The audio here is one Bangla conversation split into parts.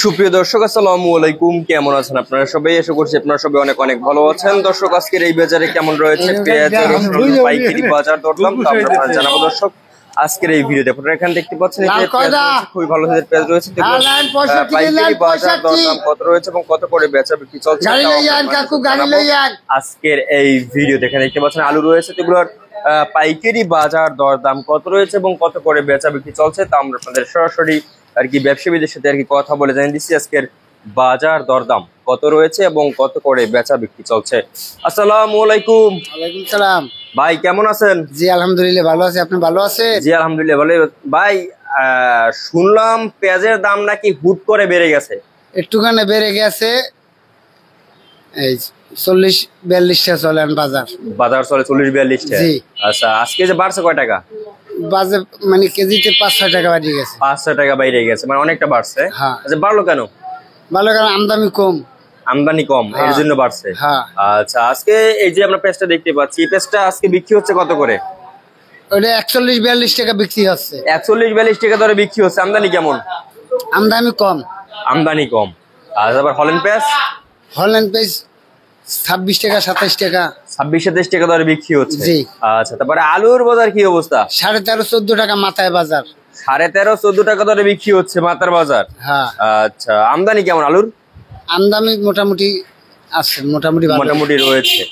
সুপ্রিয় দর্শক, আসসালামু আলাইকুম। কেমন আছেন আপনারা সবাই? আশা করছি আপনারা সবাই অনেক অনেক ভালো আছেন। দর্শক, আজকের এই বাজারে কেমন রয়েছে পেঁয়াজের পাইকারি বাজার দরদাম তা আমরা জানাবো। দর্শক, আজকের এই ভিডিওতে আপনারা এখানে দেখতে পাচ্ছেন খুবই ভালো ধরনের পেঁয়াজ রয়েছে। পাইকারি বাজার দরদাম কত রয়েছে এবং কত করে বেচা বিক্রি চলছে আজকের এই ভিডিও দেখে দেখতে পাচ্ছেন। আলু রয়েছে, এগুলোর পাইকারি বাজার দরদাম কত রয়েছে এবং কত করে বেচা বিক্রি চলছে তা আমরা আপনাদের সরাসরি আর কি ব্যবসায়ীদের সাথে আর কি কথা বলে জানিয়ে দিচ্ছি আজকের বাজার দরদাম কত রয়েছে এবং কত করে বেচা বিক্রি চলছে। আসসালামু আলাইকুম। ওয়ালাইকুম সালাম। ভাই কেমন আছেন? জি আলহামদুলিল্লাহ ভালো আছি, আপনি ভালো আছেন? জি আলহামদুলিল্লাহ ভালো। ভাই শুনলাম পেঁয়াজের দাম নাকি হুট করে বেড়ে গেছে। একটুখানি বেড়ে গেছে, এই 40-42 টাকা চলে বাজার চলে 40-42 টাকা। আচ্ছা, আজকে যে বাড়ছে কয় টাকা? বাজার মানে কেজিতে 5-6 টাকা বেড়ে গেছে। 5-6 টাকা বাইরে গেছে, মানে অনেকটা বাড়ছে। হ্যাঁ। আচ্ছা, বাড়লো কেন? ভালো, কারণ আমদানি কম। আমদানি কম, এর জন্য বাড়ছে। হ্যাঁ। আচ্ছা, আজকে এই যে আমরা পেঁয়াজটা দেখতে পাচ্ছি, এই পেঁয়াজটা আজকে বিক্রি হচ্ছে কত করে? ওটা 41-42 টাকা বিক্রি হচ্ছে। 41-42 টাকা দরে বিক্রি হচ্ছে। আমদানি কেমন? আমদানি কম। আমদানি কম। আর আবার হল্যান্ড পেঁয়াজ? হল্যান্ড পেঁয়াজ 26 টাকা 27 টাকা 26-27 টাকা দরে বিক্রি হচ্ছে। জি। আচ্ছা, তারপরে আলুর বাজার কি অবস্থা? 13.5-14 টাকা মাথায় বাজার। 13.5-14 টাকা দরে বিক্রি হচ্ছে মাথার বাজার। হ্যাঁ। আচ্ছা, আমদানি কেমন আলুর? আমদানি মোটামুটি আছে, মোটামুটি রয়েছে।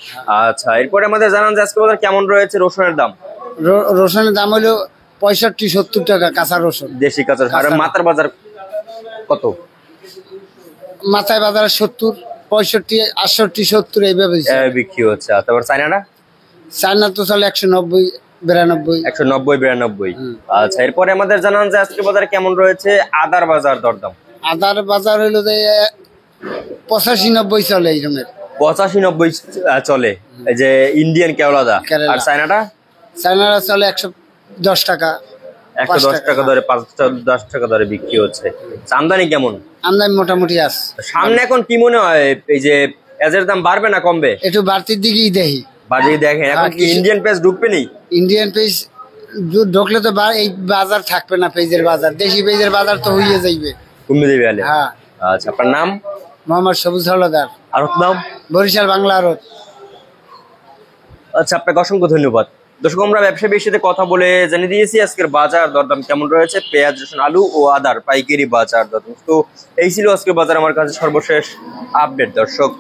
আচ্ছা, এরপরে আমাদের জানান যে আজকে বাজার কেমন রয়েছে রসুনের দাম? রসুনের দাম হলো 65-70 টাকা কাঁচা রসুন, দেশি কাঁচা। আর মাথার বাজার কত? মাথায় বাজার 70, 65, 68, 70 এইভাবে বিক্রি হচ্ছে। তারপর চায়নাটা? চায়না তো চলে 190, 92, 190-92। আচ্ছা, এরপরে আমাদের জানান যে আজকে বাজারে কেমন রয়েছে আদার বাজার দরদাম? আদার বাজার হইলো যে 85-90 চলে, এই রকমের 85-90 চলে। এই যে ইন্ডিয়ান কেওড়া আদা। আর চায়নাটা? চায়নাটা চলে 110 টাকা, 110 টাকা দরে, 5-10 টাকা দরে বিক্রি হচ্ছে। আমদানি কেমন? আমদানি মোটামুটি আছে। সামনে এখন কি মনে হয়, এই যে পেঁয়াজের দাম বাড়বে না কমবে? একটু বাড়তির দিকেই দেখি। বাড়িয়ে দেখেন এখন কি ইন্ডিয়ান পেঁয়াজ ঢুকবে নেই? ইন্ডিয়ান পেঁয়াজ ঢুকলে তো এই বাজার থাকবে না, পেঁয়াজের বাজার, দেশি পেঁয়াজের বাজার তো হইয়ে যাইবে, কমে যাবে। হ্যাঁ। আচ্ছা, আপনার নাম? মোহাম্মদ সবুজ হলদার। আর নাম? বরিশাল বাংলা আড়ত। আচ্ছা, আপনাকে অসংখ্য ধন্যবাদ। দর্শক, আমরা ব্যবসায়ীর সাথে কথা বলে জানিয়ে দিয়েছি আজকের বাজার দরদাম কেমন রয়েছে পেঁয়াজ, রসুন, আলু ও আদার পাইকারি বাজার দরদাম। তো এই ছিল আজকের বাজার আমার কাছে সর্বশেষ আপডেট। দর্শক।